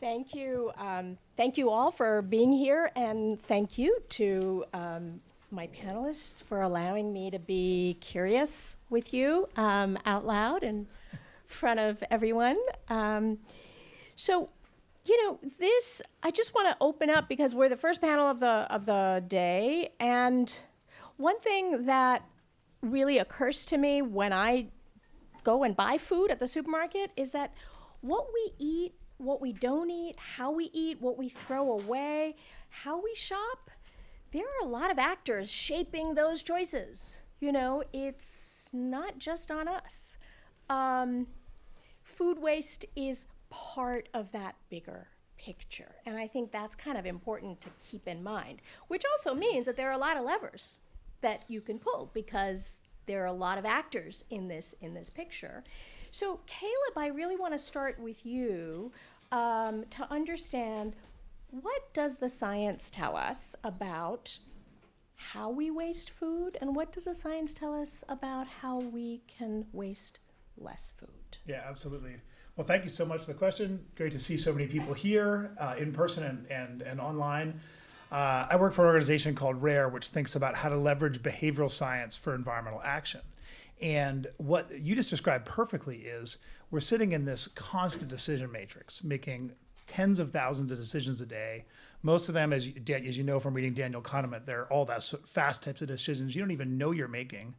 Thank you. Thank you all for being here, and thank you to my panelists for allowing me to be curious with you out loud in front of everyone. So, I just want to open up because we're the first panel of the day, and one thing that really occurs to me when I go and buy food at the supermarket is that what we eat, what we don't eat, how we eat, what we throw away, how we shop, there are a lot of actors shaping those choices. It's not just on us. Food waste is part of that bigger picture. And I think that's kind of important to keep in mind, which also means that there are a lot of levers that you can pull because there are a lot of actors in this picture. So Caleb, I really want to start with you to understand, what does the science tell us about how we waste food, and what does the science tell us about how we can waste less food? Yeah, absolutely. Well, thank you so much for the question. Great to see so many people here in person and online. I work for an organization called RARE, which thinks about how to leverage behavioral science for environmental action. And what you just described perfectly is we're sitting in this constant decision matrix, making tens of thousands of decisions a day. Most of them, as you know from reading Daniel Kahneman, they're all that fast types of decisions you don't even know you're making.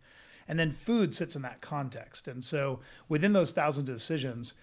And then food sits in that context. And so within those thousands of decisions,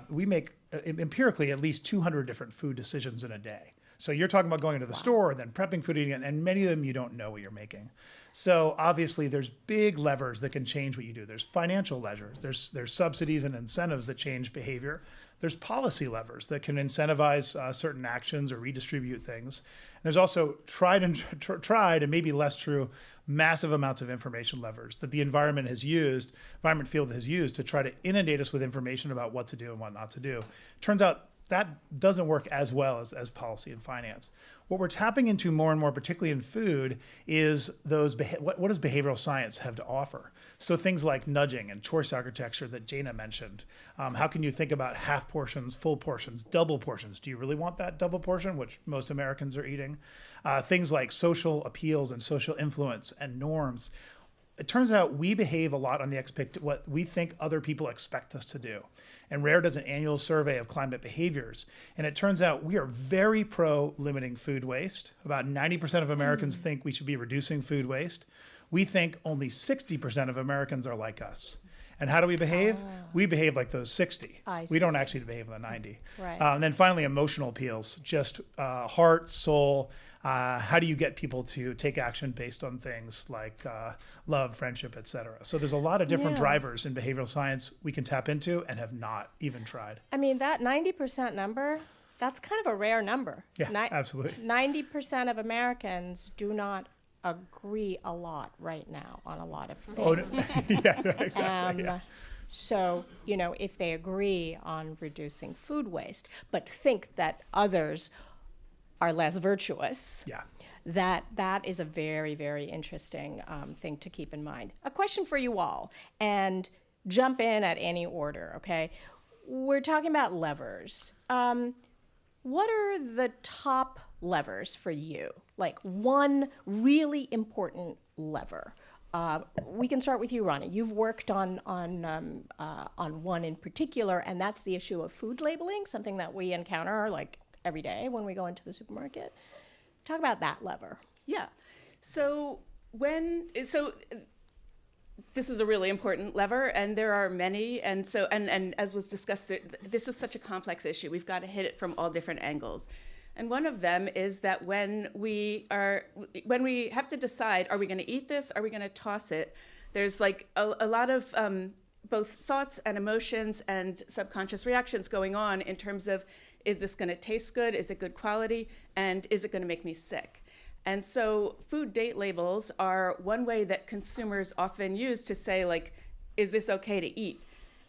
we make empirically at least 200 different food decisions in a day. So you're talking about going to the store and then prepping food, eating it, and many of them you don't know what you're making. So obviously there's big levers that can change what you do. There's financial levers, there's subsidies and incentives that change behavior. There's policy levers that can incentivize certain actions or redistribute things. There's also tried and maybe less true, massive amounts of information levers that the environment field has used to try to inundate us with information about what to do and what not to do. Turns out that doesn't work as well as policy and finance. What we're tapping into more and more, particularly in food, is what does behavioral science have to offer? So things like nudging and choice architecture that Jana mentioned. How can you think about half portions, full portions, double portions? Do you really want that double portion, which most Americans are eating? Things like social appeals and social influence and norms. It turns out we behave a lot on what we think other people expect us to do. And RARE does an annual survey of climate behaviors. And it turns out we are very pro limiting food waste. About 90% of Americans think we should be reducing food waste. We think only 60% of Americans are like us. And how do we behave? We behave like those 60. We don't actually behave like the 90. Right. And then finally, emotional appeals, just heart, soul. How do you get people to take action based on things like love, friendship, et cetera? So there's a lot of different drivers in behavioral science we can tap into and have not even tried. I mean, that 90% number, that's kind of a rare number. Yeah, absolutely. 90% of Americans do not agree a lot right now on a lot of things. Oh, no. Yeah, exactly. So, if they agree on reducing food waste, but think that others are less virtuous, that is a very, very interesting thing to keep in mind. A question for you all, and jump in at any order, okay? We're talking about levers. What are the top levers for you? Like one really important lever. We can start with you, Roni. You've worked on one in particular, and that's the issue of food labeling, something that we encounter like every day when we go into the supermarket. Talk about that lever. Yeah. So this is a really important lever, and there are many, and as was discussed, this is such a complex issue. We've got to hit it from all different angles. And one of them is that when we have to decide, are we going to eat this? Are we going to toss it? There's like a lot of both thoughts and emotions and subconscious reactions going on in terms of, is this going to taste good? Is it good quality? And is it going to make me sick? And so food date labels are one way that consumers often use to say, like, is this okay to eat?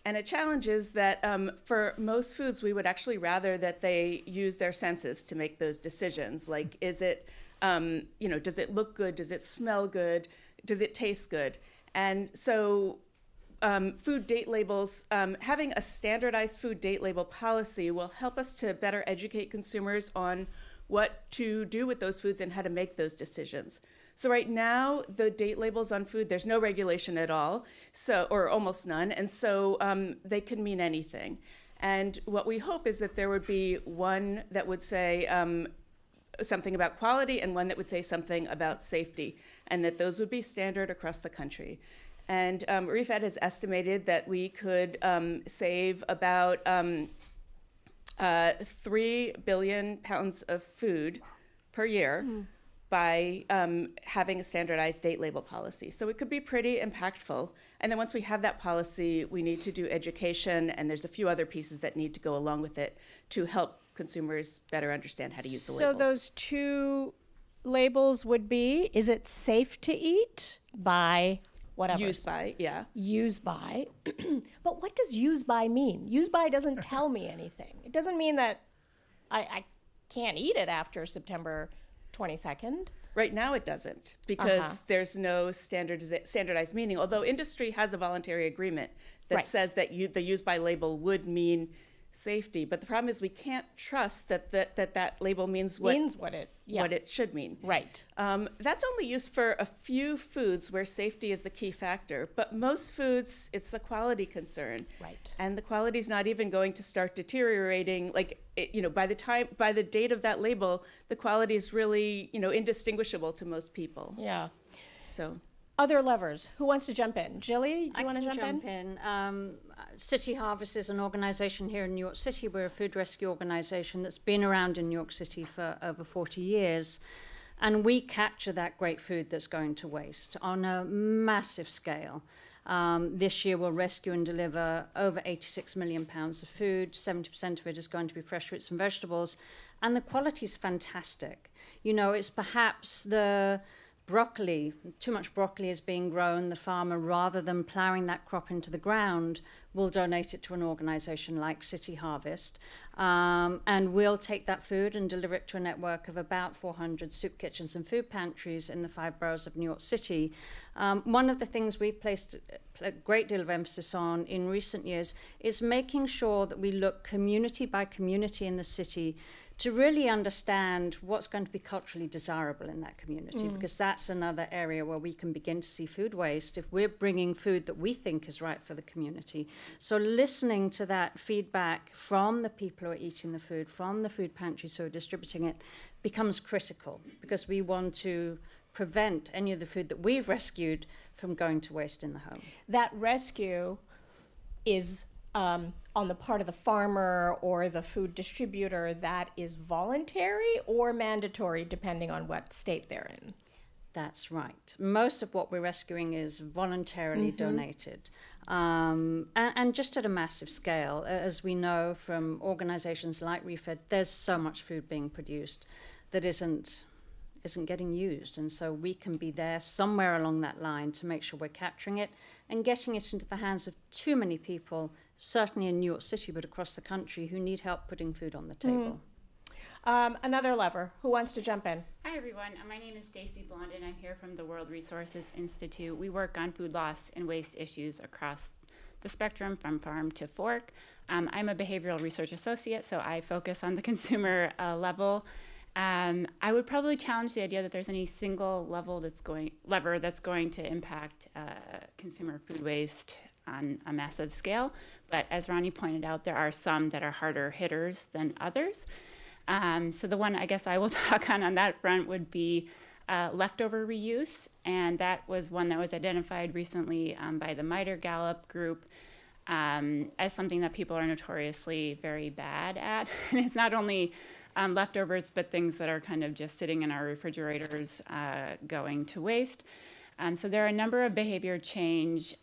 And a challenge is that for most foods, we would actually rather that they use their senses to make those decisions. Like, is it, does it look good? Does it smell good? Does it taste good? And so food date labels, having a standardized food date label policy will help us to better educate consumers on what to do with those foods and how to make those decisions. So right now, the date labels on food, there's no regulation at all, or almost none, and so they can mean anything. And what we hope is that there would be one that would say something about quality and one that would say something about safety, and that those would be standard across the country. And REFED has estimated that we could save about 3 billion pounds of food per year by having a standardized date label policy. So it could be pretty impactful. And then once we have that policy, we need to do education, and there's a few other pieces that need to go along with it to help consumers better understand how to use the labels. So those two labels would be, is it safe to eat by whatever? Use by, yeah. Use by. But what does use by mean? Use by doesn't tell me anything. It doesn't mean that I can't eat it after September 22nd. Right now it doesn't, because there's no standardized meaning, although industry has a voluntary agreement that says that the use by label would mean safety. But the problem is we can't trust that label means what it should mean. Right. That's only used for a few foods where safety is the key factor. But most foods, it's a quality concern. Right. And the quality is not even going to start deteriorating. By the date of that label, the quality is really, indistinguishable to most people. Yeah. So. Other levers. Who wants to jump in? Jilly, do you want to jump in? City Harvest is an organization here in New York City. We're a food rescue organization that's been around in New York City for over 40 years. And we capture that great food that's going to waste on a massive scale. This year we'll rescue and deliver over 86 million pounds of food. 70% of it is going to be fresh fruits and vegetables. And the quality is fantastic. It's perhaps too much broccoli is being grown. The farmer, rather than ploughing that crop into the ground, will donate it to an organization like City Harvest. And we'll take that food and deliver it to a network of about 400 soup kitchens and food pantries in the 5 boroughs of New York City. One of the things we've placed a great deal of emphasis on in recent years is making sure that we look community by community in the city to really understand what's going to be culturally desirable in that community, because that's another area where we can begin to see food waste if we're bringing food that we think is right for the community. So listening to that feedback from the people who are eating the food, from the food pantries who are distributing it, becomes critical, because we want to prevent any of the food that we've rescued from going to waste in the home. That rescue is on the part of the farmer or the food distributor, that is voluntary or mandatory depending on what state they're in? That's right. Most of what we're rescuing is voluntarily donated. And just at a massive scale. As we know from organizations like REFED, there's so much food being produced that isn't getting used. And so we can be there somewhere along that line to make sure we're capturing it and getting it into the hands of too many people, certainly in New York City, but across the country, who need help putting food on the table. Another lever. Who wants to jump in? Hi, everyone. My name is Stacy Blondin. I'm here from the World Resources Institute. We work on food loss and waste issues across the spectrum from farm to fork. I'm a behavioral research associate, so I focus on the consumer level. I would probably challenge the idea that there's any single lever that's going to impact consumer food waste on a massive scale. But as Roni pointed out, there are some that are harder hitters than others. So the one I guess I will talk on that front would be leftover reuse. And that was one that was identified recently by the MITRE Gallup group as something that people are notoriously very bad at. And it's not only leftovers, but things that are kind of just sitting in our refrigerators going to waste. So there are a number of behavior change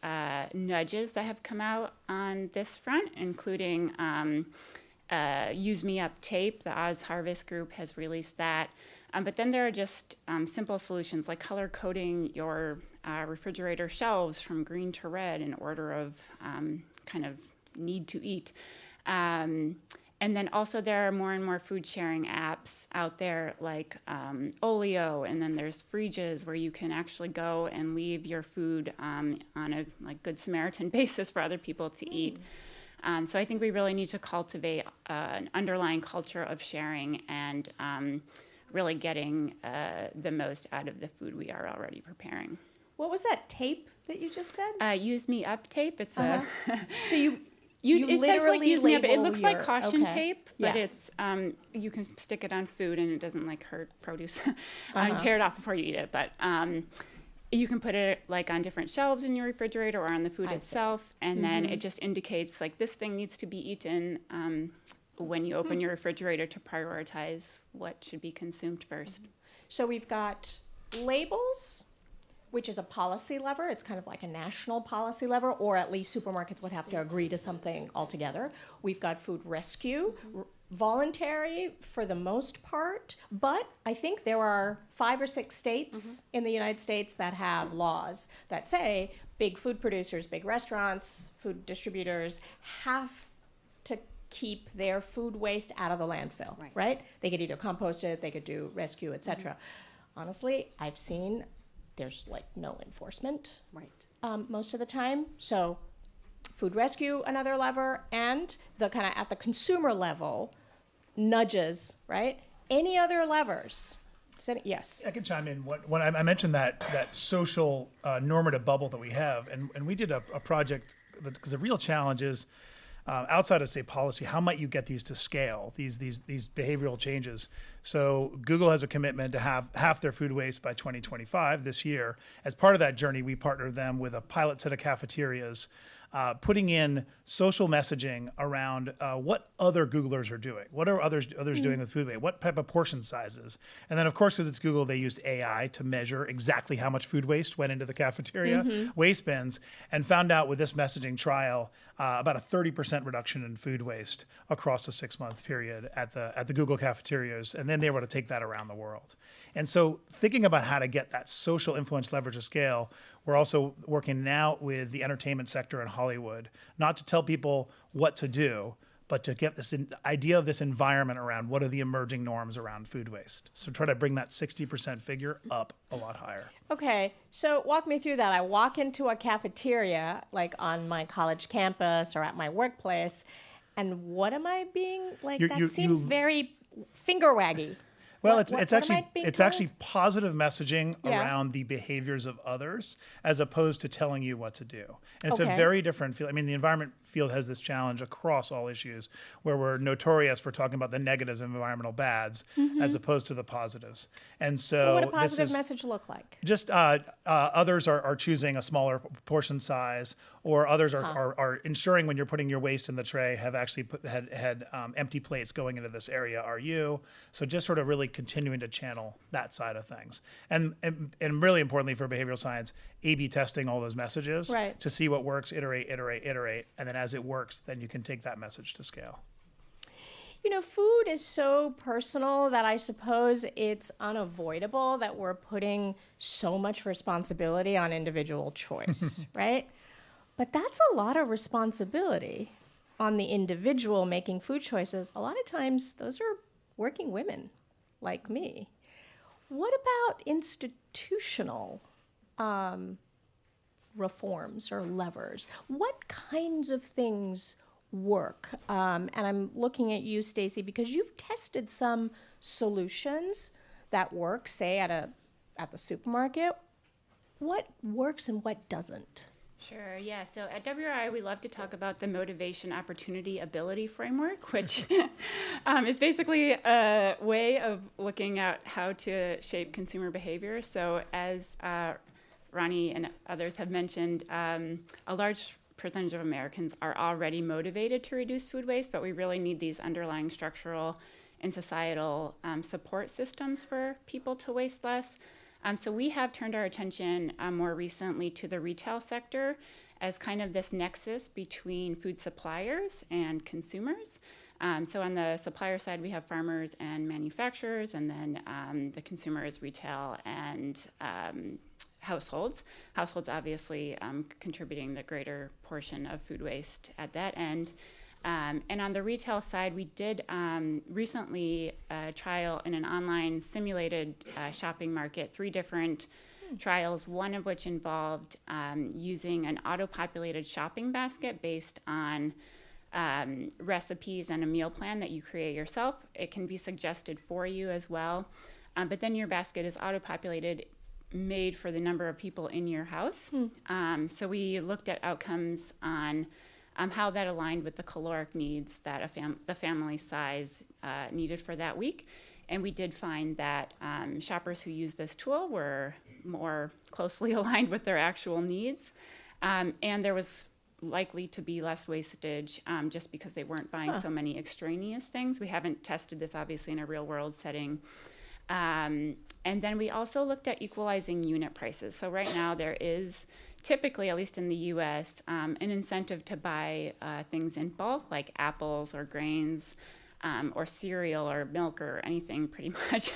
nudges that have come out on this front, including Use Me Up tape. The Oz Harvest group has released that. But then there are just simple solutions like color coding your refrigerator shelves from green to red in order of kind of need to eat. And then also there are more and more food sharing apps out there like Olio, and then there's Fridges where you can actually go and leave your food on a like Good Samaritan basis for other people to eat. So I think we really need to cultivate an underlying culture of sharing and really getting the most out of the food we are already preparing. What was that tape that you just said? Use Me Up tape. It's So you it says like literally use me up. It label looks like your- caution okay. tape, but Yeah. it's you can stick it on food and it doesn't like hurt produce. Tear it off before you eat it, but you can put it like on different shelves in your refrigerator or on the food I see. itself, and then it just indicates like this thing needs to be eaten when you open your refrigerator to prioritize what should be consumed first. So we've got labels, which is a policy lever. It's kind of like a national policy lever, or at least supermarkets would have to agree to something altogether. We've got food rescue, voluntary for the most part, but I think there are 5 or 6 states in the United States that have laws that say big food producers, big restaurants, food distributors have to keep their food waste out of the landfill, right? They could either compost it, they could do rescue, etc. Honestly, I've seen there's like no enforcement most of the time. So food rescue, another lever, and the kind of at the consumer level, nudges, right? Any other levers? Yes. I can chime in. When I mentioned that social normative bubble that we have, and we did a project, because the real challenge is, outside of, say, policy, how might you get these to scale, these behavioral changes? So Google has a commitment to have half their food waste by 2025, this year. As part of that journey, we partnered them with a pilot set of cafeterias, putting in social messaging around what other Googlers are doing. What are others doing with food waste? What type of portion sizes? And then, of course, because it's Google, they used AI to measure exactly how much food waste went into the cafeteria waste bins, and found out with this messaging trial about a 30% reduction in food waste across a 6-month period at the Google cafeterias. And then they were able to take that around the world. And so thinking about how to get that social influence leverage to scale, we're also working now with the entertainment sector in Hollywood, not to tell people what to do, but to get this idea of this environment around what are the emerging norms around food waste. So try to bring that 60% figure up a lot higher. Okay, so walk me through that. I walk into a cafeteria, like on my college campus or at my workplace, and what am I being like? That seems very finger waggy. Well, What it's am I being actually told? positive messaging Yeah. around the behaviors of others, as opposed to telling you what to do. And it's a Okay. very different field. I mean, the environment field has this challenge across all issues, where we're notorious for talking about the negatives of environmental bads, as opposed to the positives. And so What would a this positive is message look like? just others are choosing a smaller portion size, or others are ensuring when you're putting your waste in the tray have actually had empty plates going into this area. Are you? So just sort of really continuing to channel that side of things, and really importantly for behavioral science, A/B testing all those messages Right. to see what works, iterate, and then as it works, then you can take that message to scale. You know, food is so personal that I suppose it's unavoidable that we're putting so much responsibility on individual choice, right? But that's a lot of responsibility on the individual making food choices. A lot of times, those are working women like me. What about institutional reforms or levers? What kinds of things work? And I'm looking at you, Stacy, because you've tested some solutions that work, say at the supermarket. What works and what doesn't? Sure, yeah. So at WRI, we love to talk about the motivation, opportunity, ability framework, which is basically a way of looking at how to shape consumer behavior. So as Roni and others have mentioned, a large percentage of Americans are already motivated to reduce food waste, but we really need these underlying structural and societal support systems for people to waste less. So we have turned our attention more recently to the retail sector as kind of this nexus between food suppliers and consumers. So on the supplier side, we have farmers and manufacturers, and then the consumer is retail and households. Households obviously contributing the greater portion of food waste at that end. And on the retail side, we did recently trial in an online simulated shopping market 3 different trials, one of which involved using an auto-populated shopping basket based on recipes and a meal plan that you create yourself. It can be suggested for you as well, but then your basket is auto-populated, made for the number of people in your house. So we looked at outcomes on how that aligned with the caloric needs that the family size needed for that week. And we did find that shoppers who used this tool were more closely aligned with their actual needs. And there was likely to be less wastage just because they weren't buying so many extraneous things. We haven't tested this, obviously, in a real world setting. And then we also looked at equalizing unit prices. So right now there is typically, at least in the US, an incentive to buy things in bulk, like apples or grains, or cereal or milk or anything pretty much.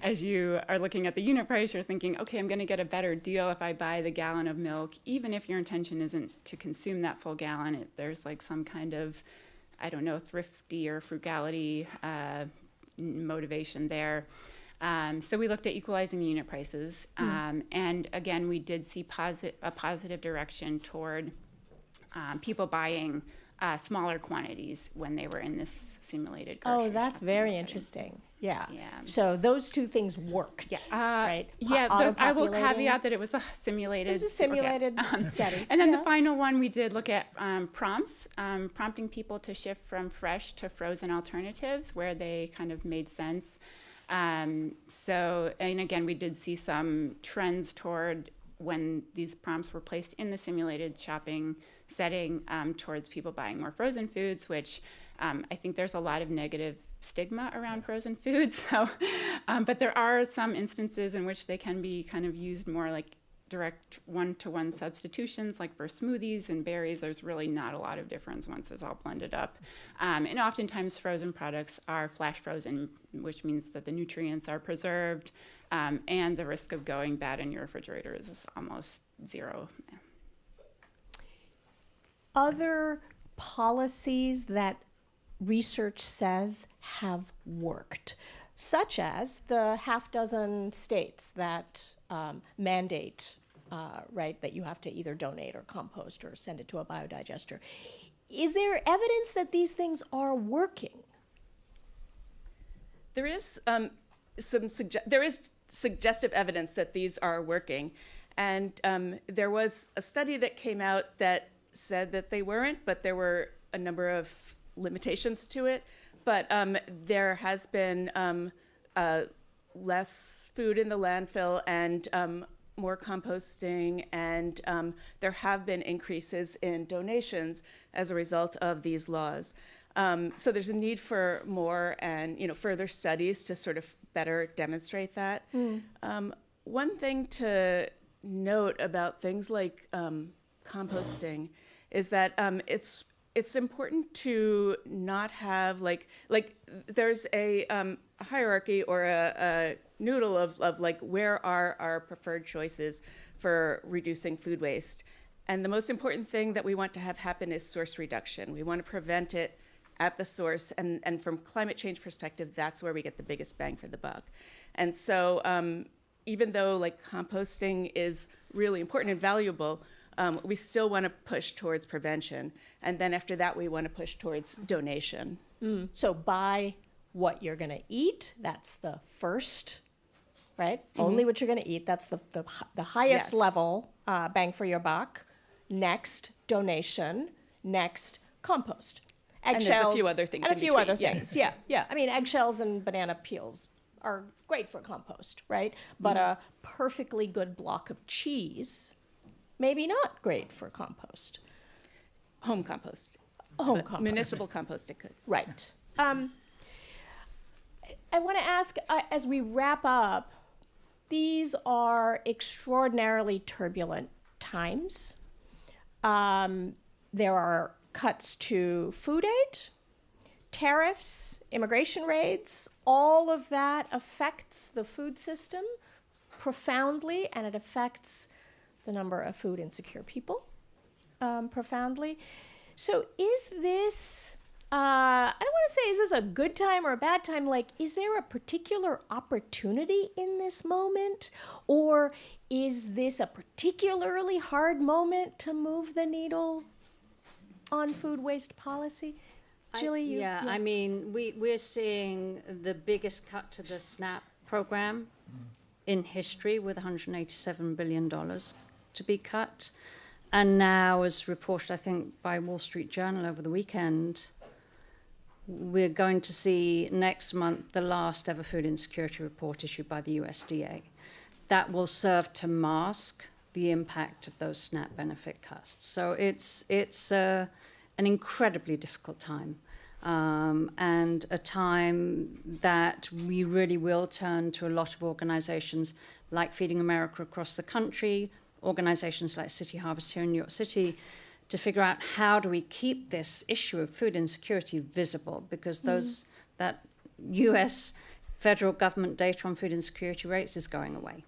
As you are looking at the unit price, you're thinking, okay, I'm gonna get a better deal if I buy the gallon of milk, even if your intention isn't to consume that full gallon. There's like some kind of, I don't know, thrifty or frugality motivation there. So we looked at equalizing unit prices. And again, we did see a positive direction toward people buying smaller quantities when they were in this simulated grocery that's shopping very setting. interesting. Yeah. Yeah. So those 2 things worked. right? Yeah, I will Auto-populating. caveat that it was a simulated. It was a simulated okay. study. And then Yeah. the final one, we did look at prompts, prompting people to shift from fresh to frozen alternatives where they kind of made sense. So, and again, we did see some trends toward when these prompts were placed in the simulated shopping setting towards people buying more frozen foods, which I think there's a lot of negative stigma around frozen foods. So, but there are some instances in which they can be kind of used more like direct one-to-one substitutions, like for smoothies and berries. There's really not a lot of difference once it's all blended up. And oftentimes frozen products are flash frozen, which means that the nutrients are preserved and the risk of going bad in your refrigerator is almost zero. Other policies that research says have worked, such as the 6 states that mandate, that you have to either donate or compost or send it to a biodigester. Is there evidence that these things are working? There is suggestive evidence that these are working, and there was a study that came out that said that they weren't, but there were a number of limitations to it. But there has been less food in the landfill and more composting, and there have been increases in donations as a result of these laws. So there's a need for more and further studies to sort of better demonstrate that. One thing to note about things like composting is that it's important to not have like there's a hierarchy or a noodle of like where are our preferred choices for reducing food waste. And the most important thing that we want to have happen is source reduction. We want to prevent it at the source, and from climate change perspective, that's where we get the biggest bang for the buck. And so even though like composting is really important and valuable, we still want to push towards prevention. And then after that, we want to push towards donation. So buy what you're going to eat. That's the first, right? Only what you're going to eat. That's the highest Yes. level bang for your buck. Next, donation. Next, compost. And there's a few other things And a in few between, other yeah. things. Yeah. I mean, eggshells and banana peels are great for compost, right? But a perfectly good block of cheese, maybe not great for compost. Home compost. Home But compost. Municipal compost, it could. Right. I want to ask, as we wrap up, these are extraordinarily turbulent times. There are cuts to food aid, tariffs, immigration raids. All of that affects the food system profoundly, and it affects the number of food insecure people profoundly. So is this, I don't want to say, is this a good time or a bad time? Like, is there a particular opportunity in this moment? Or is this a particularly hard moment to move the needle on food waste policy? Jilly, I mean, we're seeing the biggest cut to the SNAP program in history with $187 billion to be cut. And now, as reported, I think, by Wall Street Journal over the weekend, we're going to see next month the last ever food insecurity report issued by the USDA. That will serve to mask the impact of those SNAP benefit cuts. So it's an incredibly difficult time, and a time that we really will turn to a lot of organizations like Feeding America across the country, organizations like City Harvest here in New York City, to figure out how do we keep this issue of food insecurity visible, because that US federal government data on food insecurity rates is going away.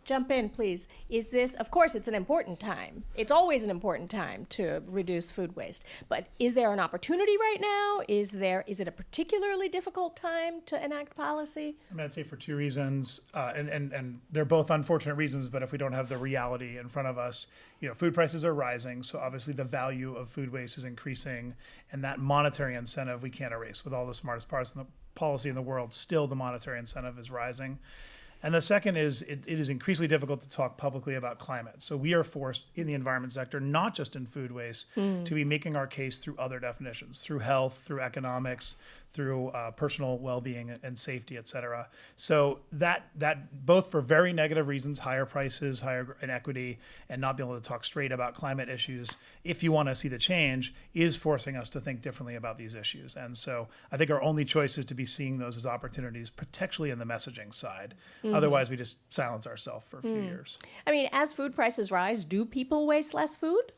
Jump in, please. Is this, of course, it's an important time. It's always an important time to reduce food waste. But is there an opportunity right now? Is it a particularly difficult time to enact policy? I mean, I'd say for two reasons, and they're both unfortunate reasons, but if we don't have the reality in front of us, food prices are rising, so obviously the value of food waste is increasing, and that monetary incentive we can't erase. With all the smartest parts in the policy in the world, still the monetary incentive is rising. And the second is it is increasingly difficult to talk publicly about climate. So we are forced in the environment sector, not just in food waste, to be making our case through other definitions, through health, through economics, through personal well-being and safety, et cetera. So that both for very negative reasons, higher prices, higher inequity, and not being able to talk straight about climate issues, if you want to see the change, is forcing us to think differently about these issues. And so I think our only choice is to be seeing those as opportunities, particularly in the messaging side. Otherwise, we just silence ourselves for a few years. I mean, as food prices rise, do people waste less food?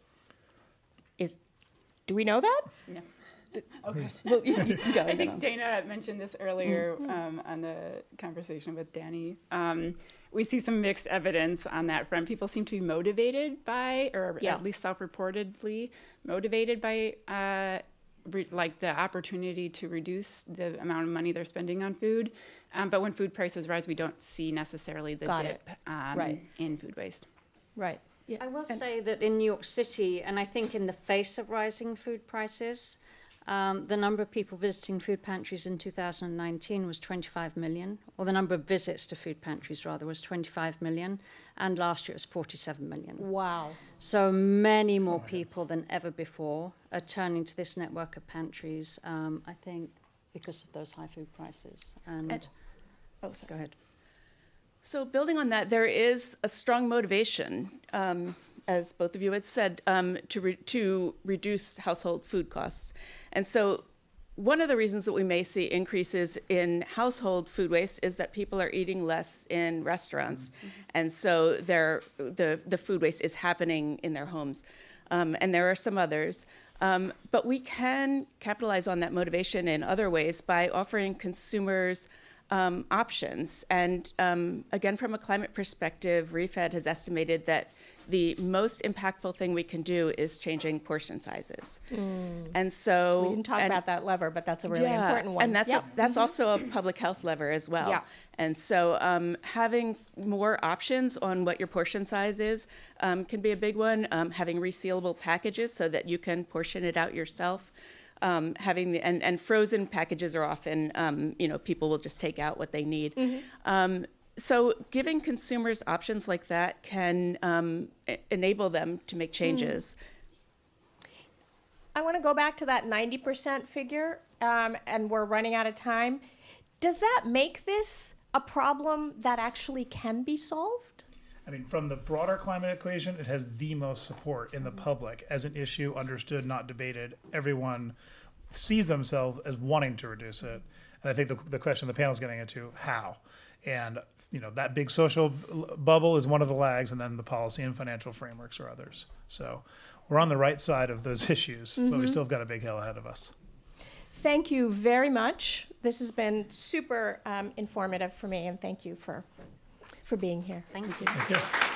Do we know that? No. Okay. Well, you can go. I think Dana mentioned this earlier on the conversation with Danny. We see some mixed evidence on that front. People seem to be motivated by, or at least self-reportedly motivated by, like the opportunity to reduce the amount of money they're spending on food. But when food prices rise, we don't see necessarily the dip in food waste. Right. Yeah. I will say that in New York City, and I think in the face of rising food prices, the number of people visiting food pantries in 2019 was 25 million, or the number of visits to food pantries, rather, was 25 million, and last year it was 47 million. Wow. So many more people than ever before are turning to this network of pantries, I think, because of those high food prices. Go ahead. So building on that, there is a strong motivation, as both of you had said, to reduce household food costs. And so one of the reasons that we may see increases in household food waste is that people are eating less in restaurants. And so the food waste is happening in their homes. And there are some others. But we can capitalize on that motivation in other ways by offering consumers options. And again, from a climate perspective, REFED has estimated that the most impactful thing we can do is changing portion sizes. And so We didn't talk about that lever, but that's a really important one. And that's also a public health lever as well. Yeah. And so having more options on what your portion size is can be a big one. Having resealable packages so that you can portion it out yourself. Having and frozen packages are often, people will just take out what they need. So giving consumers options like that can enable them to make changes. I want to go back to that 90% figure, and we're running out of time. Does that make this a problem that actually can be solved? I mean, from the broader climate equation, it has the most support in the public as an issue, understood, not debated. Everyone sees themselves as wanting to reduce it. And I think the question the panel is getting into, how? And that big social bubble is one of the lags, and then the policy and financial frameworks are others. So we're on the right side of those issues, but we still have got a big hill ahead of us. Thank you very much. This has been super informative for me, and thank you for being here. Thank you. Thank you.